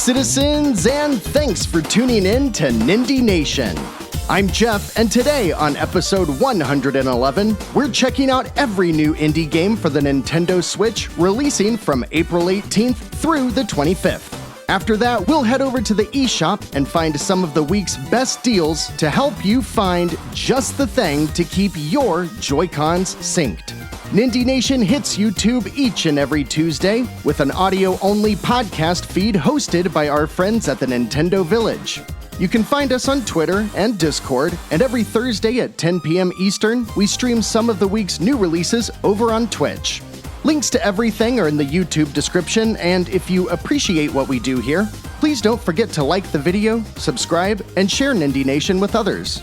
citizens, and thanks for tuning in to Nindie Nation. I'm Jeff, and today on episode 111, we're checking out every new indie game for the Nintendo Switch releasing from April 18th through the 25th. After that, we'll head over to the eShop and find some of the week's best deals to help you find just the thing to keep your Joy-Cons synced. Nindie Nation hits YouTube each and every Tuesday with an audio-only podcast feed hosted by our friends at the Nintendo Village. You can find us on Twitter and Discord, and every Thursday at 10 p.m. Eastern, we stream some of the week's new releases over on Twitch. Links to everything are in the YouTube description, and if you appreciate what we do here, please don't forget to like the video, subscribe, and share Nindie Nation with others.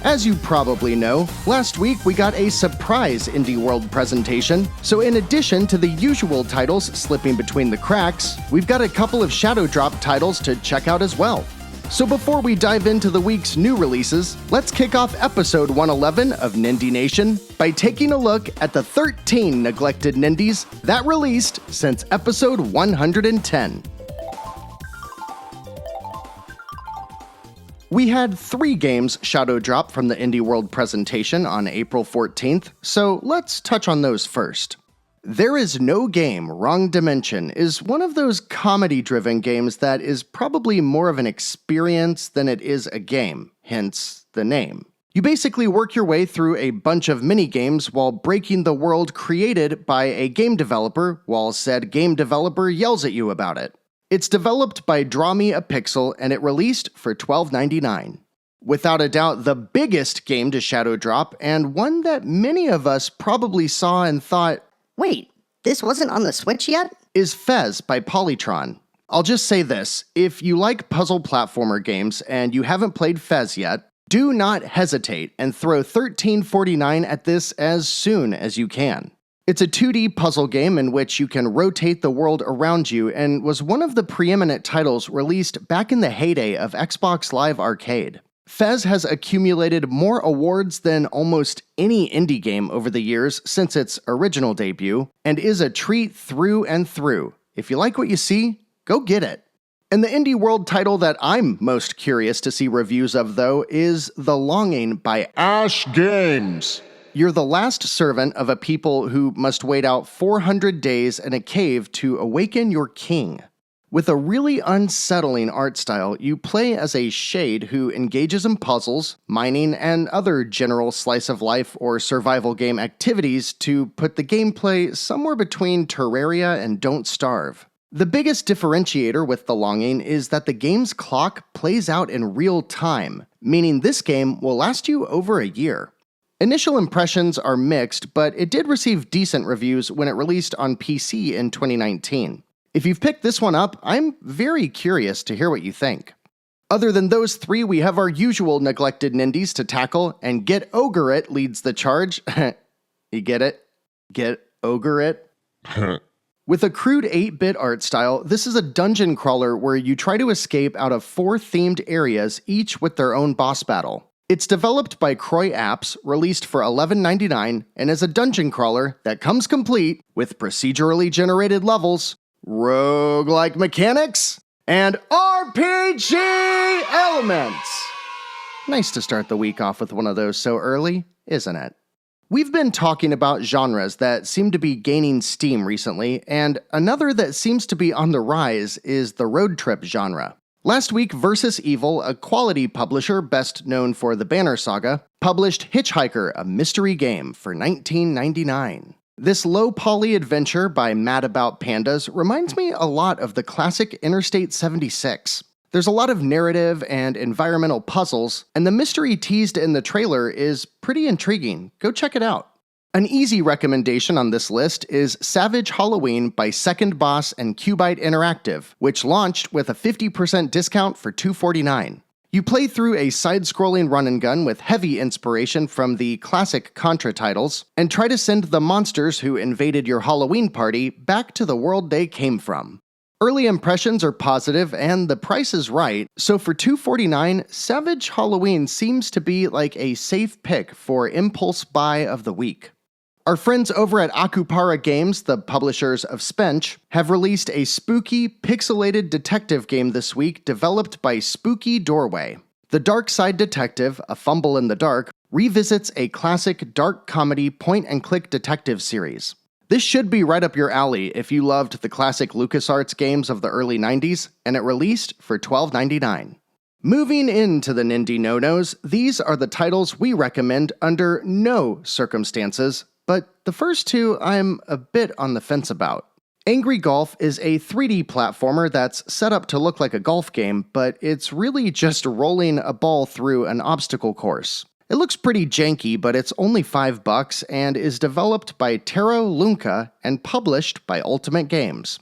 As you probably know, last week we got a surprise Indie World presentation, so in addition to the usual titles slipping between the cracks, we've got a couple of Shadow Drop titles to check out as well. So before we dive into the week's new releases, let's kick off episode 111 of Nindie Nation by taking a look at the 13 neglected Nindies that released since episode 110. We had 3 games Shadow Drop from the Indie World presentation on April 14th, so let's touch on those first. There Is No Game, Wrong Dimension is one of those comedy-driven games that is probably more of an experience than it is a game, hence the name. You basically work your way through a bunch of mini-games while breaking the world created by a game developer while said game developer yells at you about it. It's developed by Draw Me a Pixel, and it released for $12.99. Without a doubt, the biggest game to Shadow Drop, and one that many of us probably saw and thought, wait, this wasn't on the Switch yet? Is Fez by Polytron. I'll just say this, if you like puzzle platformer games and you haven't played Fez yet, do not hesitate and throw $13.49 at this as soon as you can. It's a 2D puzzle game in which you can rotate the world around you and was one of the preeminent titles released back in the heyday of Xbox Live Arcade. Fez has accumulated more awards than almost any indie game over the years since its original debut, and is a treat through and through. If you like what you see, go get it. And the Indie World title that I'm most curious to see reviews of, though, is The Longing by Ash Games. You're the last servant of a people who must wait out 400 days in a cave to awaken your king. With a really unsettling art style, you play as a shade who engages in puzzles, mining, and other general slice-of-life or survival game activities to put the gameplay somewhere between Terraria and Don't Starve. The biggest differentiator with The Longing is that the game's clock plays out in real time, meaning this game will last you over a year. Initial impressions are mixed, but it did receive decent reviews when it released on PC in 2019. If you've picked this one up, I'm very curious to hear what you think. Other than those 3, we have our usual neglected Nindies to tackle, and Get Ogre It leads the charge. You get it? Get Ogre It? With a crude 8-bit art style, this is a dungeon crawler where you try to escape out of 4 themed areas, each with their own boss battle. It's developed by Croy Apps, released for $11.99, and is a dungeon crawler that comes complete with procedurally generated levels, roguelike mechanics, and RPG elements. Nice to start the week off with one of those so early, isn't it? We've been talking about genres that seem to be gaining steam recently, and another that seems to be on the rise is the road trip genre. Last week, Versus Evil, a quality publisher best known for the Banner Saga, published Hitchhiker, a mystery game, for $19.99. This low-poly adventure by Mad About Pandas reminds me a lot of the classic Interstate 76. There's a lot of narrative and environmental puzzles, and the mystery teased in the trailer is pretty intriguing. Go check it out. An easy recommendation on this list is Savage Halloween by Second Boss and Cubite Interactive, which launched with a 50% discount for $2.49. You play through a side-scrolling run-and-gun with heavy inspiration from the classic Contra titles, and try to send the monsters who invaded your Halloween party back to the world they came from. Early impressions are positive, and the price is right, so for $2.49, Savage Halloween seems to be like a safe pick for impulse buy of the week. Our friends over at Akupara Games, the publishers of Spench, have released a spooky, pixelated detective game this week developed by Spooky Doorway. The Dark Side Detective, A Fumble in the Dark, revisits a classic dark comedy point-and-click detective series. This should be right up your alley if you loved the classic LucasArts games of the early 90s, and it released for $12.99. Moving into the Nindie No-Nos, these are the titles we recommend under no circumstances, but the first two I'm a bit on the fence about. Angry Golf is a 3D platformer that's set up to look like a golf game, but it's really just rolling a ball through an obstacle course. It looks pretty janky, but it's only $5 and is developed by Taro Lunka and published by Ultimate Games.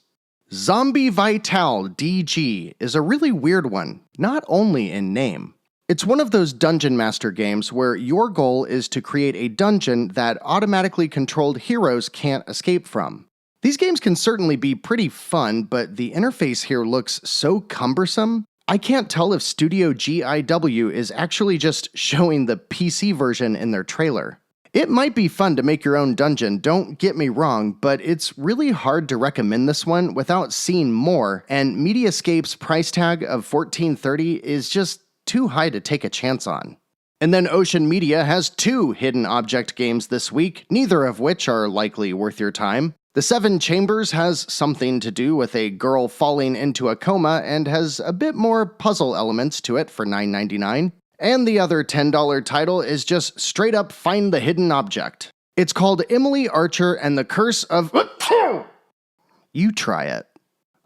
Zombie Vital DG is a really weird one, not only in name. It's one of those Dungeon Master games where your goal is to create a dungeon that automatically controlled heroes can't escape from. These games can certainly be pretty fun, but the interface here looks so cumbersome. I can't tell if Studio GIW is actually just showing the PC version in their trailer. It might be fun to make your own dungeon, don't get me wrong, but it's really hard to recommend this one without seeing more, and Mediascape's price tag of $14.30 is just too high to take a chance on. And then Ocean Media has 2 hidden object games this week, neither of which are likely worth your time. The Seven Chambers has something to do with a girl falling into a coma and has a bit more puzzle elements to it for $9.99. And the other $10 title is just straight up find the hidden object. It's called Emily Archer and the Curse of... You try it.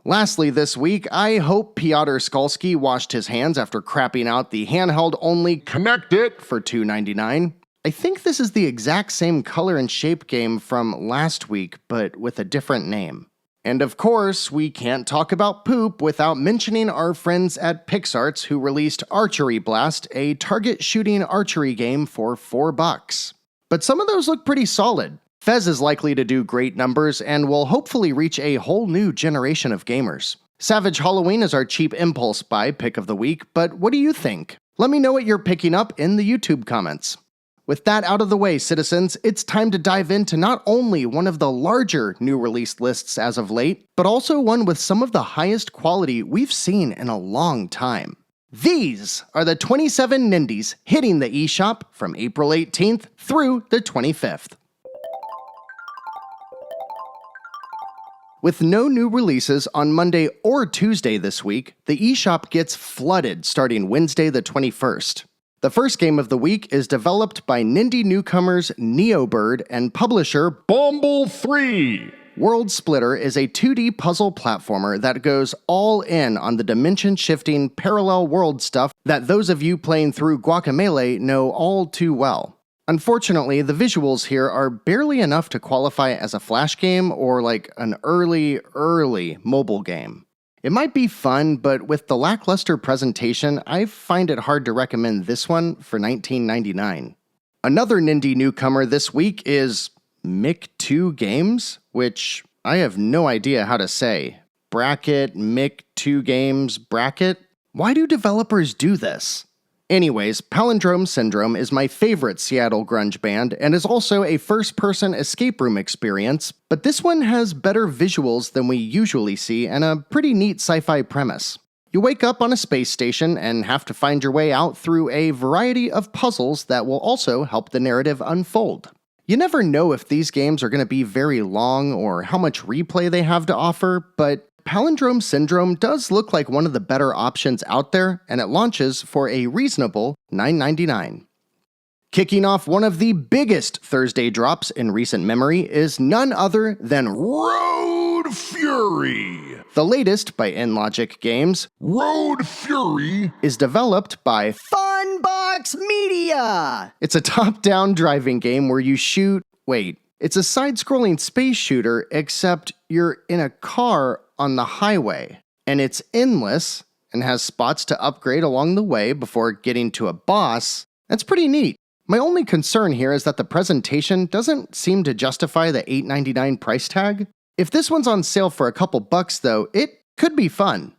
Lastly this week, I hope Piotr Skalski washed his hands after crapping out the handheld-only Connect It for $2.99. I think this is the exact same color and shape game from last week, but with a different name. And of course, we can't talk about poop without mentioning our friends at PixArts who released Archery Blast, a target shooting archery game for $4. But some of those look pretty solid. Fez is likely to do great numbers and will hopefully reach a whole new generation of gamers. Savage Halloween is our cheap impulse buy pick of the week, but what do you think? Let me know what you're picking up in the YouTube comments. With that out of the way, citizens, it's time to dive into not only one of the larger new release lists as of late, but also one with some of the highest quality we've seen in a long time. These are the 27 Nindies hitting the eShop from April 18th through the 25th. With no new releases on Monday or Tuesday this week, the eShop gets flooded starting Wednesday the 21st. The first game of the week is developed by Nindie newcomers Neobird and publisher Bumble 3. World Splitter is a 2D puzzle platformer that goes all in on the dimension-shifting parallel world stuff that those of you playing through Guacamelee know all too well. Unfortunately, the visuals here are barely enough to qualify as a flash game or like an early mobile game. It might be fun, but with the lackluster presentation, I find it hard to recommend this one for $19.99. Another Nindie newcomer this week is Mick2 Games, which I have no idea how to say. Bracket, Mick2 Games, bracket? Why do developers do this? Anyways, Palindrome Syndrome is my favorite Seattle grunge band and is also a first-person escape room experience, but this one has better visuals than we usually see and a pretty neat sci-fi premise. You wake up on a space station and have to find your way out through a variety of puzzles that will also help the narrative unfold. You never know if these games are going to be very long or how much replay they have to offer, but Palindrome Syndrome does look like one of the better options out there, and it launches for a reasonable $9.99. Kicking off one of the biggest Thursday drops in recent memory is none other than Road Fury. The latest by Enlogic Games. Road Fury is developed by Funbox Media! It's a top-down driving game where you shoot... It's a side-scrolling space shooter, except you're in a car on the highway, and it's endless and has spots to upgrade along the way before getting to a boss. That's pretty neat. My only concern here is that the presentation doesn't seem to justify the $8.99 price tag. If this one's on sale for a couple bucks though, it could be fun.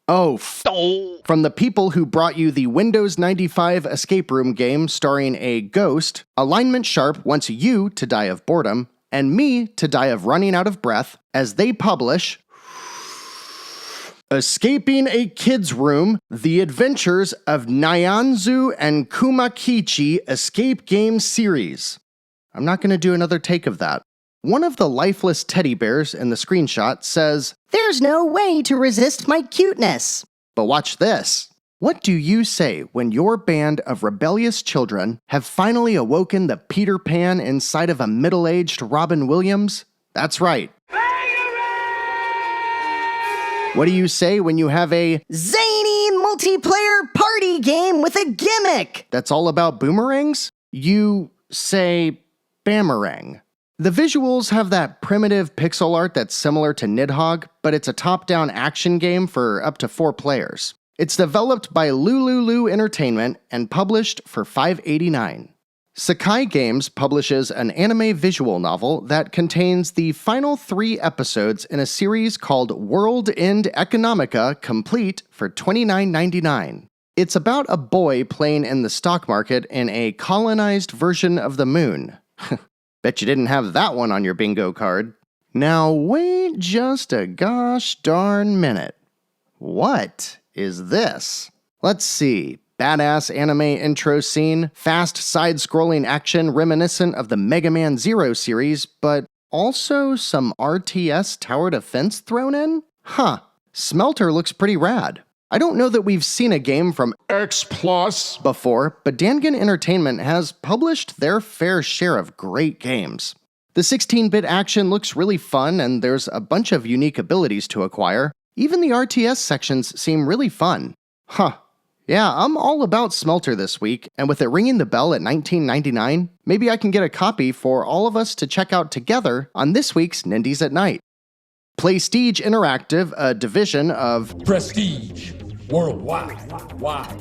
Oh, from the people who brought you the Windows 95 escape room game starring a ghost, Alignment Sharp wants you to die of boredom, and me to die of running out of breath, as they publish Escaping a Kid's Room, The Adventures of Nyanzu and Kumakichi Escape Game Series. I'm not going to do another take of that. One of the lifeless teddy bears in the screenshot says, There's no way to resist my cuteness. but watch this. What do you say when your band of rebellious children have finally awoken the Peter Pan inside of a middle-aged Robin Williams? That's right. What do you say when you have a Zany multiplayer party game with a gimmick. that's all about boomerangs? You say Bammerang. The visuals have that primitive pixel art that's similar to Nidhogg, but it's a top-down action game for up to 4 players. It's developed by Lulu Entertainment and published for $5.89. Sakai Games publishes an anime visual novel that contains the final 3 episodes in a series called World End Economica Complete for $29.99. It's about a boy playing in the stock market in a colonized version of the moon. Bet you didn't have that one on your bingo card. Now wait just a gosh darn minute. What is this? Let's see. Badass anime intro scene, fast side-scrolling action reminiscent of the Mega Man Zero series, but also some RTS tower defense thrown in? Huh. Smelter looks pretty rad. I don't know that we've seen a game from X Plus, before, but Dangan Entertainment has published their fair share of great games. The 16-bit action looks really fun, and there's a bunch of unique abilities to acquire. Even the RTS sections seem really fun. Huh. Yeah, I'm all about Smelter this week, and with it ringing the bell at $19.99, maybe I can get a copy for all of us to check out together on this week's Nindies at Night. Playstige Interactive, a division of Prestige Worldwide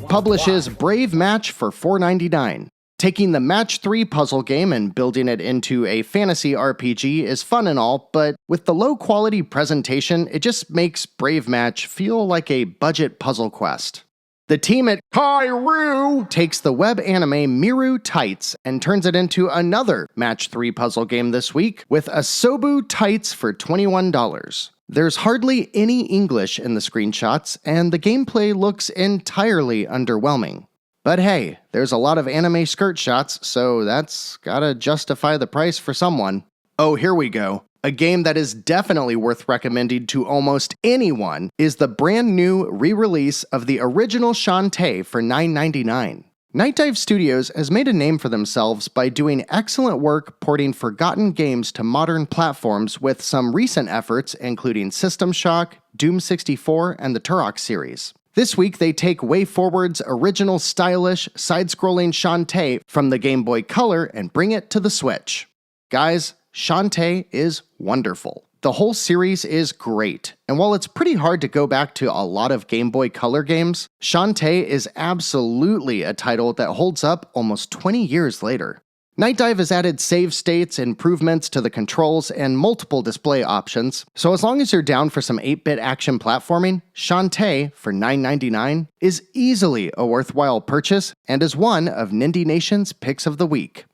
publishes Brave Match for $4.99. Taking the Match 3 puzzle game and building it into a fantasy RPG is fun and all, but with the low-quality presentation, it just makes Brave Match feel like a budget puzzle quest. The team at Hyrule, takes the web anime Miru Tights and turns it into another Match 3 puzzle game this week with Asobu Tights for $21. There's hardly any English in the screenshots, and the gameplay looks entirely underwhelming. But hey, there's a lot of anime skirt shots, so that's gotta justify the price for someone. Oh, here we go. A game that is definitely worth recommending to almost anyone is the brand new re-release of the original Shantae for $9.99. Night Dive Studios has made a name for themselves by doing excellent work porting forgotten games to modern platforms with some recent efforts including System Shock, Doom 64, and the Turok series. This week they take WayForward's original stylish, side-scrolling Shantae from the Game Boy Color and bring it to the Switch. Guys, Shantae is wonderful. The whole series is great, and while it's pretty hard to go back to a lot of Game Boy Color games, Shantae is absolutely a title that holds up almost 20 years later. Night Dive has added save states, improvements to the controls, and multiple display options, so as long as you're down for some 8-bit action platforming, Shantae for $9.99 is easily a worthwhile purchase and is one of Nindie Nation's picks of the week.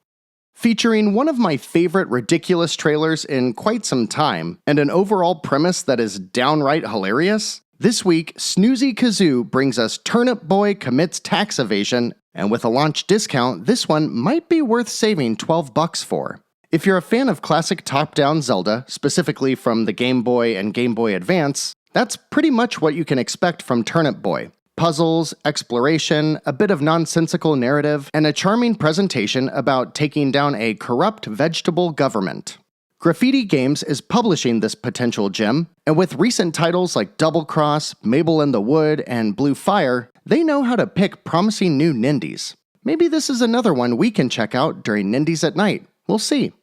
Featuring one of my favorite ridiculous trailers in quite some time, and an overall premise that is downright hilarious, this week, Snoozy Kazoo brings us Turnip Boy Commits Tax Evasion, and with a launch discount, this one might be worth saving $12 for. If you're a fan of classic top-down Zelda, specifically from the Game Boy and Game Boy Advance, that's pretty much what you can expect from Turnip Boy. Puzzles, exploration, a bit of nonsensical narrative, and a charming presentation about taking down a corrupt vegetable government. Graffiti Games is publishing this potential gem, and with recent titles like Double Cross, Mabel in the Wood, and Blue Fire, they know how to pick promising new Nindies. Maybe this is another one we can check out during Nindies at Night. We'll see.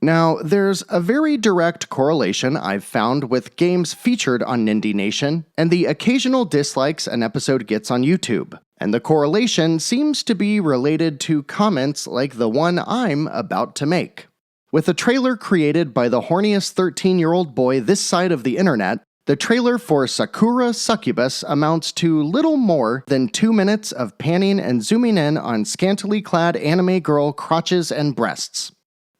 Now, there's a very direct correlation I've found with games featured on Nindie Nation and the occasional dislikes an episode gets on YouTube. And the correlation seems to be related to comments like the one I'm about to make. With a trailer created by the horniest 13-year-old boy this side of the internet, The trailer for Sakura Succubus amounts to little more than 2 minutes of panning and zooming in on scantily clad anime girl crotches and breasts.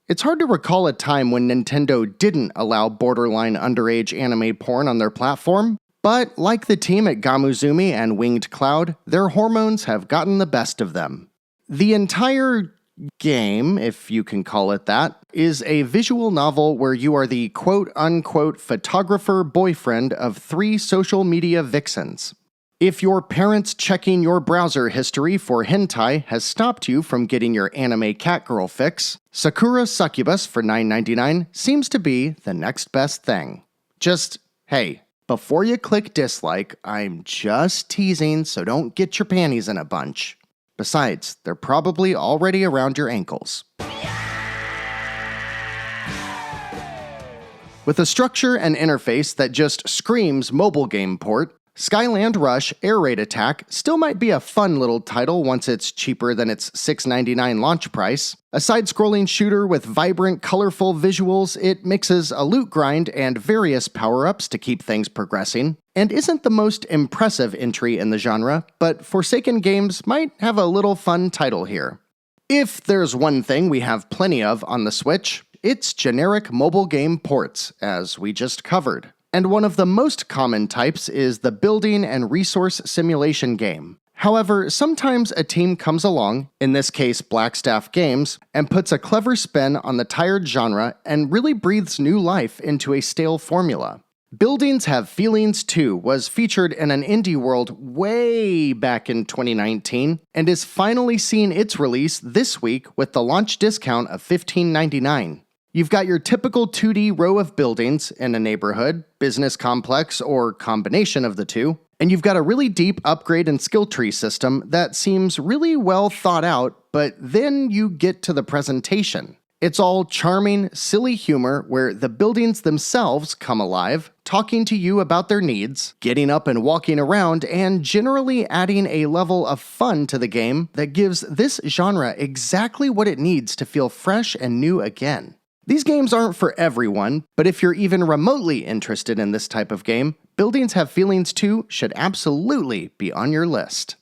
It's hard to recall a time when Nintendo didn't allow borderline underage anime porn on their platform, but like the team at Gamuzumi and Winged Cloud, their hormones have gotten the best of them. The entire game, if you can call it that, is a visual novel where you are the quote-unquote photographer boyfriend of 3 social media vixens. If your parents checking your browser history for hentai has stopped you from getting your anime catgirl fix, Sakura Succubus for $9.99 seems to be the next best thing. Just, hey, before you click dislike, I'm just teasing, so don't get your panties in a bunch. Besides, they're probably already around your ankles. With a structure and interface that just screams mobile game port, Skyland Rush Air Raid Attack still might be a fun little title once it's cheaper than its $6.99 launch price. A side-scrolling shooter with vibrant, colorful visuals, it mixes a loot grind and various power-ups to keep things progressing, and isn't the most impressive entry in the genre, but Forsaken Games might have a little fun title here. If there's one thing we have plenty of on the Switch, it's generic mobile game ports, as we just covered. And one of the most common types is the building and resource simulation game. However, sometimes a team comes along, in this case Blackstaff Games, and puts a clever spin on the tired genre and really breathes new life into a stale formula. Buildings Have Feelings 2 was featured in an indie world way back in 2019 and is finally seeing its release this week with the launch discount of $15.99. You've got your typical 2D row of buildings in a neighborhood, business complex, or combination of the two, and you've got a really deep upgrade and skill tree system that seems really well thought out, but then you get to the presentation. It's all charming, silly humor where the buildings themselves come alive, talking to you about their needs, getting up and walking around, and generally adding a level of fun to the game that gives this genre exactly what it needs to feel fresh and new again. These games aren't for everyone, but if you're even remotely interested in this type of game, Buildings Have Feelings 2 should absolutely be on your list.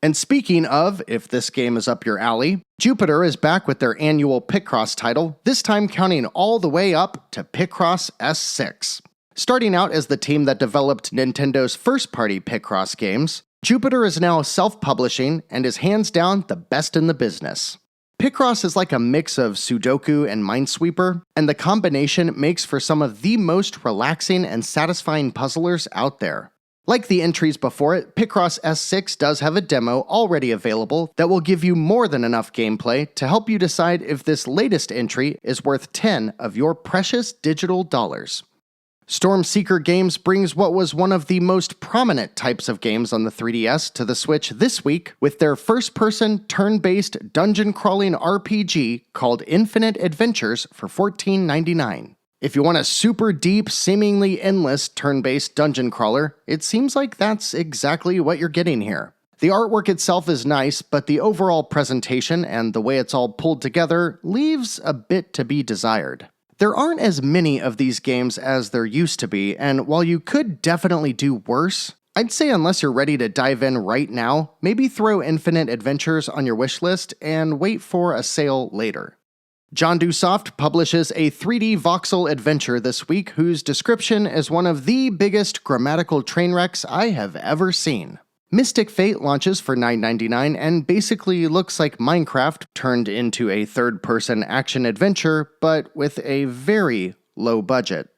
And speaking of, if this game is up your alley, Jupiter is back with their annual Picross title, this time counting all the way up to Picross S6. Starting out as the team that developed Nintendo's first-party Picross games, Jupiter is now self-publishing and is hands down the best in the business. Picross is like a mix of Sudoku and Minesweeper, and the combination makes for some of the most relaxing and satisfying puzzlers out there. Like the entries before it, Picross S6 does have a demo already available that will give you more than enough gameplay to help you decide if this latest entry is worth 10 of your precious digital dollars. Stormseeker Games brings what was one of the most prominent types of games on the 3DS to the Switch this week with their first-person, turn-based, dungeon-crawling RPG called Infinite Adventures for $14.99. If you want a super deep, seemingly endless turn-based dungeon crawler, it seems like that's exactly what you're getting here. The artwork itself is nice, but the overall presentation and the way it's all pulled together leaves a bit to be desired. There aren't as many of these games as there used to be, and while you could definitely do worse, I'd say unless you're ready to dive in right now, maybe throw Infinite Adventures on your wishlist and wait for a sale later. Jondu Soft publishes a 3D voxel adventure this week whose description is one of the biggest grammatical train wrecks I have ever seen. Mystic Fate launches for $9.99 and basically looks like Minecraft turned into a third-person action-adventure, but with a very low budget.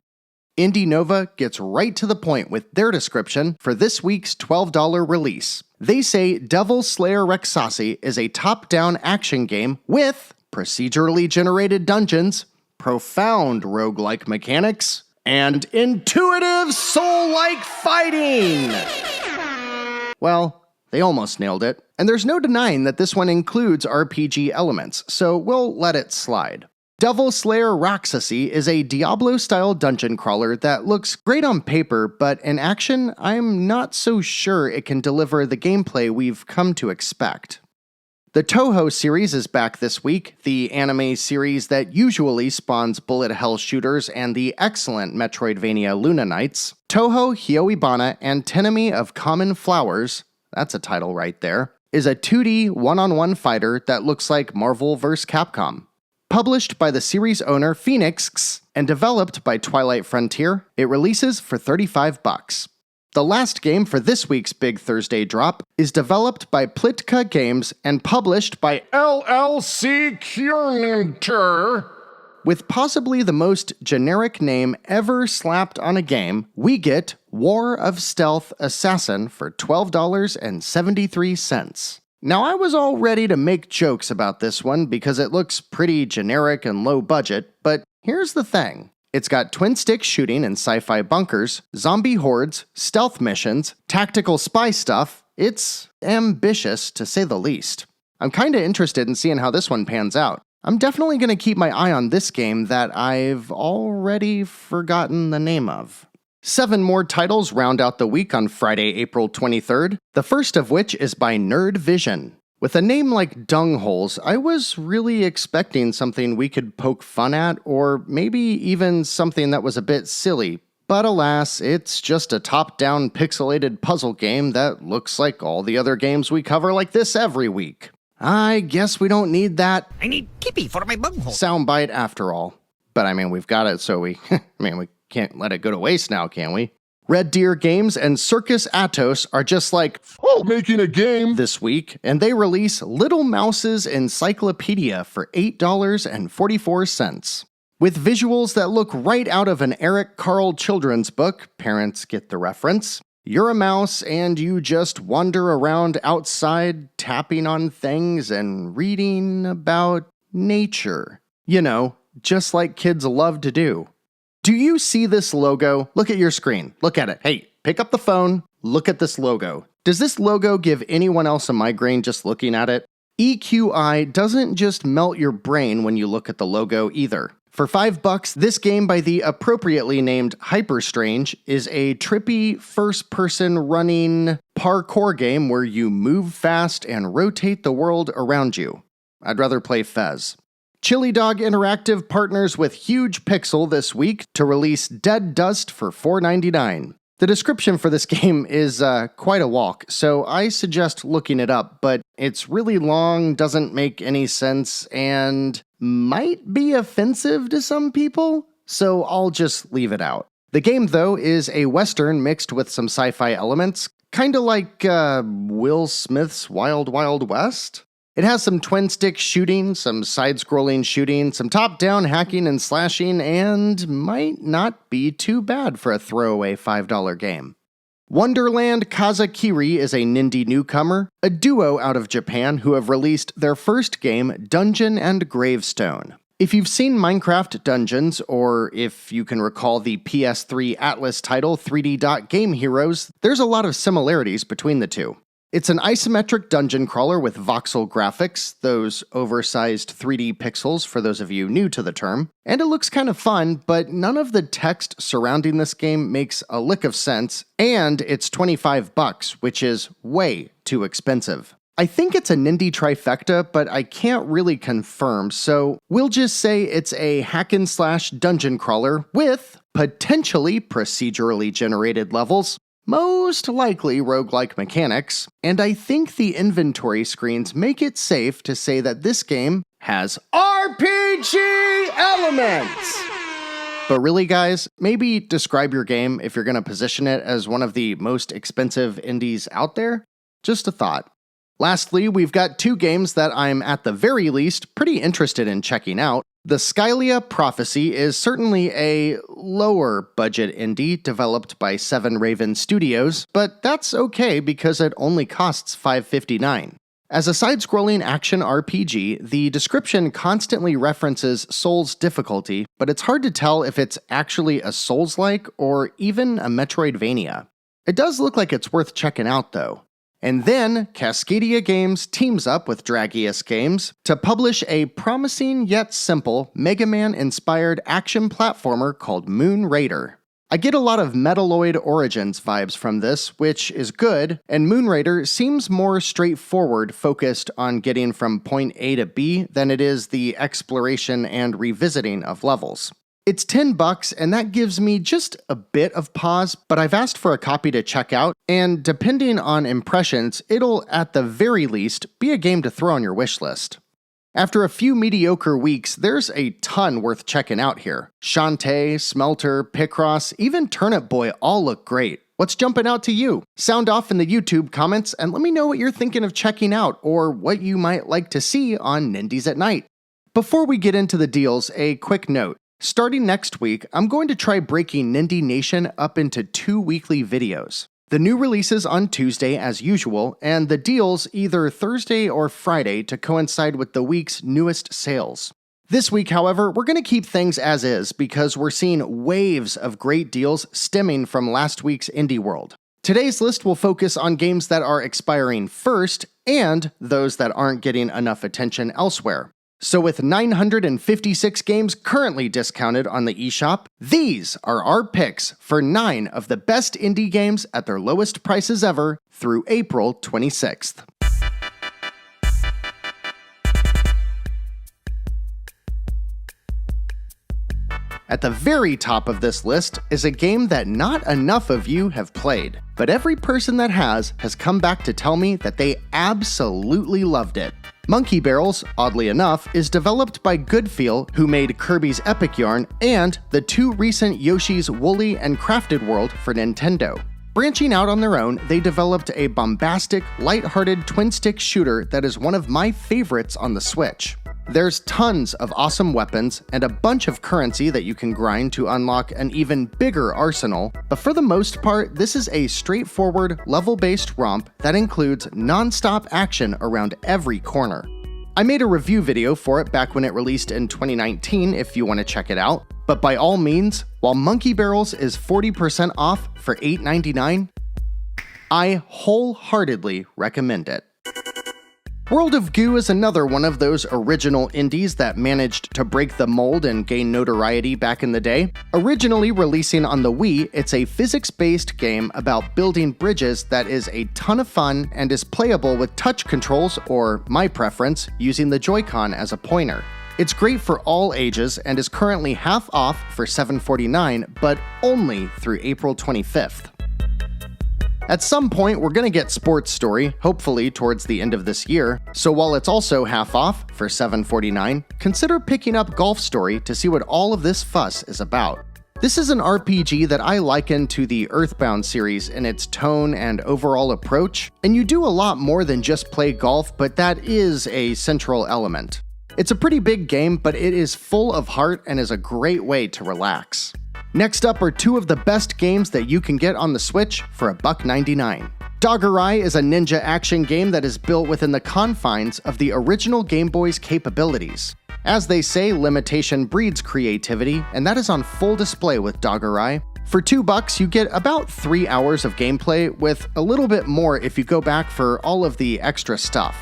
Indie Nova gets right to the point with their description for this week's $12 release. They say Devil Slayer Rexasi is a top-down action game with procedurally generated dungeons, profound roguelike mechanics, and intuitive soul-like fighting! Well, they almost nailed it, and there's no denying that this one includes RPG elements, so we'll let it slide. Devil Slayer Rexasi is a Diablo-style dungeon crawler that looks great on paper, but in action, I'm not so sure it can deliver the gameplay we've come to expect. The Toho series is back this week, the anime series that usually spawns bullet hell shooters and the excellent Metroidvania Luna Knights. Toho Hyoibana Antinomy of Common Flowers, that's a title right there, is a 2D one-on-one fighter that looks like Marvel vs. Capcom. Published by the series owner Phoenix and developed by Twilight Frontier, it releases for $35. The last game for this week's Big Thursday drop is developed by Plitka Games and published by LLC Curator. With possibly the most generic name ever slapped on a game, we get War of Stealth Assassin for $12.73. Now, I was all ready to make jokes about this one because it looks pretty generic and low budget, but here's the thing. It's got twin-stick shooting in sci-fi bunkers, zombie hordes, stealth missions, tactical spy stuff. It's ambitious, to say the least. I'm kinda interested in seeing how this one pans out. I'm definitely gonna keep my eye on this game that I've already forgotten the name of. 7 more titles round out the week on Friday, April 23rd, the first of which is by Nerd Vision. With a name like Dungholes, I was really expecting something we could poke fun at, or maybe even something that was a bit silly. But alas, it's just a top-down pixelated puzzle game that looks like all the other games we cover like this every week. I guess we don't need that I need Kippy for my bunghole. soundbite after all. But I mean, we've got it, so we can't let it go to waste now, can we? Red Deer Games and Circus Atos are just like Making a game. this week, and they release Little Mouse's Encyclopedia for $8.44. With visuals that look right out of an Eric Carle children's book, parents get the reference. You're a mouse and you just wander around outside tapping on things and reading about nature. You know, just like kids love to do. Do you see this logo? Look at your screen. Look at it. Hey, pick up the phone. Look at this logo. Does this logo give anyone else a migraine just looking at it? EQI doesn't just melt your brain when you look at the logo either. For $5, this game by the appropriately named Hyperstrange is a trippy first-person running parkour game where you move fast and rotate the world around you. I'd rather play Fez. Chili Dog Interactive partners with Huge Pixel this week to release Dead Dust for $4.99. The description for this game is quite a walk, so I suggest looking it up, but it's really long, doesn't make any sense, and might be offensive to some people, so I'll just leave it out. The game, though, is a Western mixed with some sci-fi elements, kinda like Will Smith's Wild Wild West. It has some twin-stick shooting, some side-scrolling shooting, some top-down hacking and slashing, and might not be too bad for a throwaway $5 game. Wonderland Kazakiri is a Nindie newcomer, a duo out of Japan who have released their first game, Dungeon and Gravestone. If you've seen Minecraft Dungeons, or if you can recall the PS3 Atlas title 3D Dot Game Heroes, there's a lot of similarities between the two. It's an isometric dungeon crawler with voxel graphics, those oversized 3D pixels for those of you new to the term, and it looks kind of fun, but none of the text surrounding this game makes a lick of sense, and it's $25, which is way too expensive. I think it's a Nindie trifecta, but I can't really confirm, so we'll just say it's a hack-and-slash dungeon crawler with potentially procedurally generated levels, most likely roguelike mechanics, and I think the inventory screens make it safe to say that this game has RPG elements! But really, guys, maybe describe your game if you're going to position it as one of the most expensive indies out there. Just a thought. Lastly, we've got 2 games that I'm at the very least pretty interested in checking out. The Skylia Prophecy is certainly a lower budget indie developed by Seven Raven Studios, but that's okay because it only costs $5.59. As a side-scrolling action RPG, the description constantly references Souls difficulty, but it's hard to tell if it's actually a Souls-like or even a Metroidvania. It does look like it's worth checking out though. And then, Cascadia Games teams up with Dragius Games to publish a promising yet simple Mega Man-inspired action platformer called Moon Raider. I get a lot of Metalloid Origins vibes from this, which is good, and Moonrader seems more straightforward, focused on getting from point A to B than it is the exploration and revisiting of levels. It's $10 and that gives me just a bit of pause, but I've asked for a copy to check out, and depending on impressions, it'll at the very least be a game to throw on your wishlist. After a few mediocre weeks, there's a ton worth checking out here. Shantae, Smelter, Picross, even Turnip Boy all look great. What's jumping out to you? Sound off in the YouTube comments and let me know what you're thinking of checking out or what you might like to see on Nindies at Night. Before we get into the deals, a quick note. Starting next week, I'm going to try breaking Nindie Nation up into 2 weekly videos. The new releases on Tuesday as usual, and the deals either Thursday or Friday to coincide with the week's newest sales. This week, however, we're going to keep things as is because we're seeing waves of great deals stemming from last week's Indie World. Today's list will focus on games that are expiring first and those that aren't getting enough attention elsewhere. So with 956 games currently discounted on the eShop, these are our picks for 9 of the best indie games at their lowest prices ever through April 26th. At the very top of this list is a game that not enough of you have played, but every person that has come back to tell me that they absolutely loved it. Monkey Barrels, oddly enough, is developed by Goodfeel, who made Kirby's Epic Yarn and the 2 recent Yoshi's Woolly and Crafted World for Nintendo. Branching out on their own, they developed a bombastic, lighthearted twin-stick shooter that is one of my favorites on the Switch. There's tons of awesome weapons and a bunch of currency that you can grind to unlock an even bigger arsenal, but for the most part, this is a straightforward, level-based romp that includes non-stop action around every corner. I made a review video for it back when it released in 2019 if you want to check it out, but by all means, while Monkey Barrels is 40% off for $8.99, I wholeheartedly recommend it. World of Goo is another one of those original indies that managed to break the mold and gain notoriety back in the day. Originally releasing on the Wii, it's a physics-based game about building bridges that is a ton of fun and is playable with touch controls, or my preference, using the Joy-Con as a pointer. It's great for all ages and is currently half off for $7.49, but only through April 25th. At some point, we're going to get Sports Story, hopefully towards the end of this year, so while it's also half off for $7.49, consider picking up Golf Story to see what all of this fuss is about. This is an RPG that I liken to the Earthbound series in its tone and overall approach, and you do a lot more than just play golf, but that is a central element. It's a pretty big game, but it is full of heart and is a great way to relax. Next up are 2 of the best games that you can get on the Switch for $1.99. Doggerai is a ninja action game that is built within the confines of the original Game Boy's capabilities. As they say, limitation breeds creativity, and that is on full display with Doggerai. For $2, you get about 3 hours of gameplay, with a little bit more if you go back for all of the extra stuff.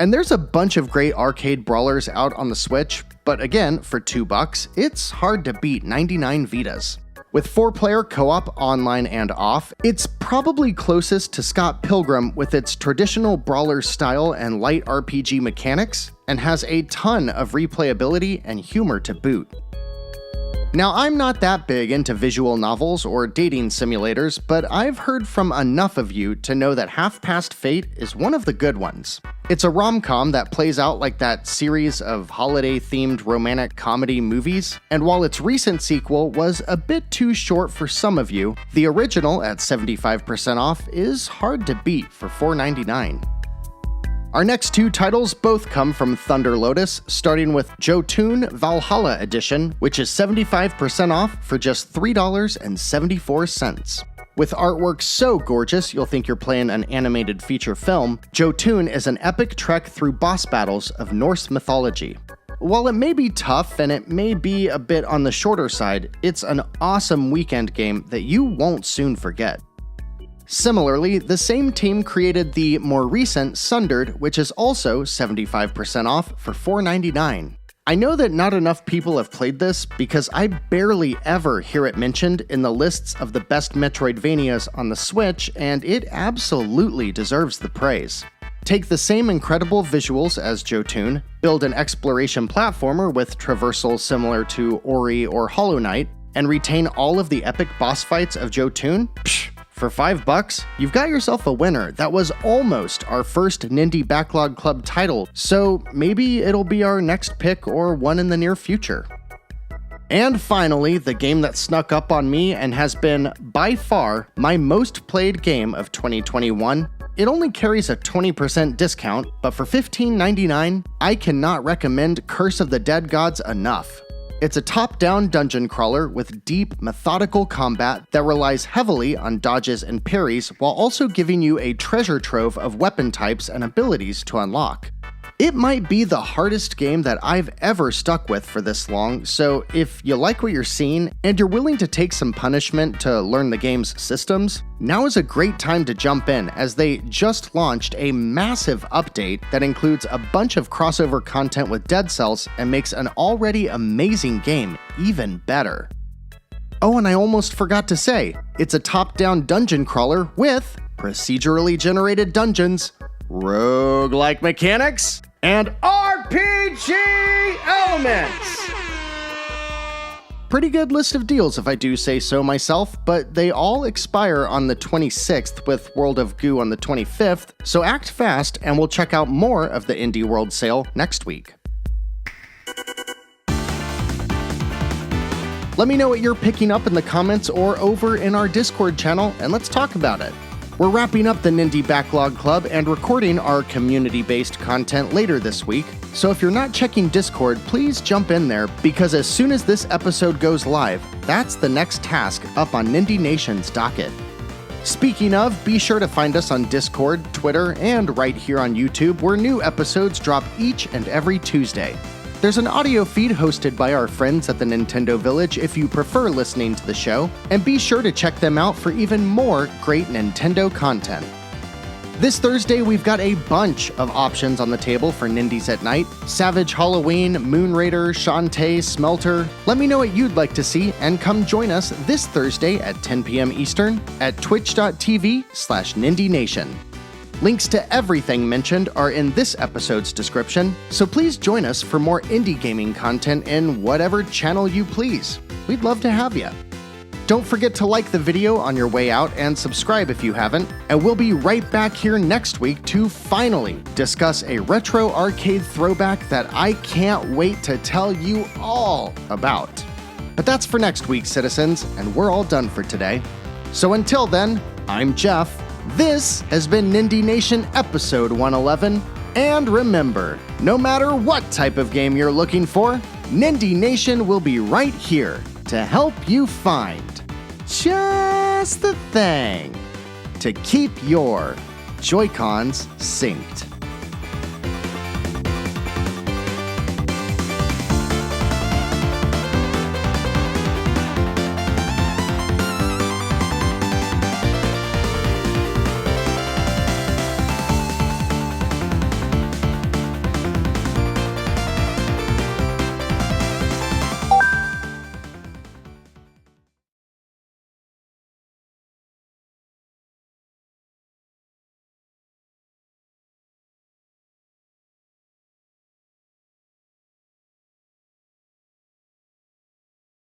And there's a bunch of great arcade brawlers out on the Switch, but again, for $2, it's hard to beat 99 Vitas. With 4-player co-op online and off, it's probably closest to Scott Pilgrim with its traditional brawler style and light RPG mechanics, and has a ton of replayability and humor to boot. Now, I'm not that big into visual novels or dating simulators, but I've heard from enough of you to know that Half Past Fate is one of the good ones. It's a rom-com that plays out like that series of holiday-themed romantic comedy movies, and while its recent sequel was a bit too short for some of you, the original at 75% off is hard to beat for $4.99. Our next 2 titles both come from Thunder Lotus, starting with Jotun Valhalla Edition, which is 75% off for just $3.74. With artwork so gorgeous you'll think you're playing an animated feature film, Jotun is an epic trek through boss battles of Norse mythology. While it may be tough and it may be a bit on the shorter side, it's an awesome weekend game that you won't soon forget. Similarly, the same team created the more recent Sundered, which is also 75% off for $4.99. I know that not enough people have played this because I barely ever hear it mentioned in the lists of the best Metroidvanias on the Switch, and it absolutely deserves the praise. Take the same incredible visuals as Jotun, build an exploration platformer with traversal similar to Ori or Hollow Knight, and retain all of the epic boss fights of Jotun? Psh, for $5, you've got yourself a winner that was almost our first Nindie Backlog Club title, so maybe it'll be our next pick or one in the near future. And finally, the game that snuck up on me and has been, by far, my most played game of 2021. It only carries a 20% discount, but for $15.99, I cannot recommend Curse of the Dead Gods enough. It's a top-down dungeon crawler with deep, methodical combat that relies heavily on dodges and parries while also giving you a treasure trove of weapon types and abilities to unlock. It might be the hardest game that I've ever stuck with for this long, so if you like what you're seeing and you're willing to take some punishment to learn the game's systems, now is a great time to jump in as they just launched a massive update that includes a bunch of crossover content with Dead Cells and makes an already amazing game even better. Oh, and I almost forgot to say, it's a top-down dungeon crawler with procedurally generated dungeons, roguelike mechanics, and RPG elements! Pretty good list of deals if I do say so myself, but they all expire on the 26th with World of Goo on the 25th, so act fast and we'll check out more of the Indie World sale next week. Let me know what you're picking up in the comments or over in our Discord channel, and let's talk about it. We're wrapping up the Nindie Backlog Club and recording our community-based content later this week, so if you're not checking Discord, please jump in there, because as soon as this episode goes live, that's the next task up on Nindie Nation's docket. Speaking of, be sure to find us on Discord, Twitter, and right here on YouTube, where new episodes drop each and every Tuesday. There's an audio feed hosted by our friends at the Nintendo Village if you prefer listening to the show, and be sure to check them out for even more great Nintendo content. This Thursday, we've got a bunch of options on the table for Nindies at Night: Savage Halloween, Moon Raider, Shantae, Smelter. Let me know what you'd like to see, and come join us this Thursday at 10 p.m. Eastern at twitch.tv/Nindie Nation. Links to everything mentioned are in this episode's description, so please join us for more indie gaming content in whatever channel you please. We'd love to have you. Don't forget to like the video on your way out and subscribe if you haven't, and we'll be right back here next week to finally discuss a retro arcade throwback that I can't wait to tell you all about. But that's for next week, citizens, and we're all done for today. So until then, I'm Jeff. This has been Nindie Nation episode 111, and remember, no matter what type of game you're looking for, Nindie Nation will be right here to help you find just the thing to keep your Joy-Cons synced.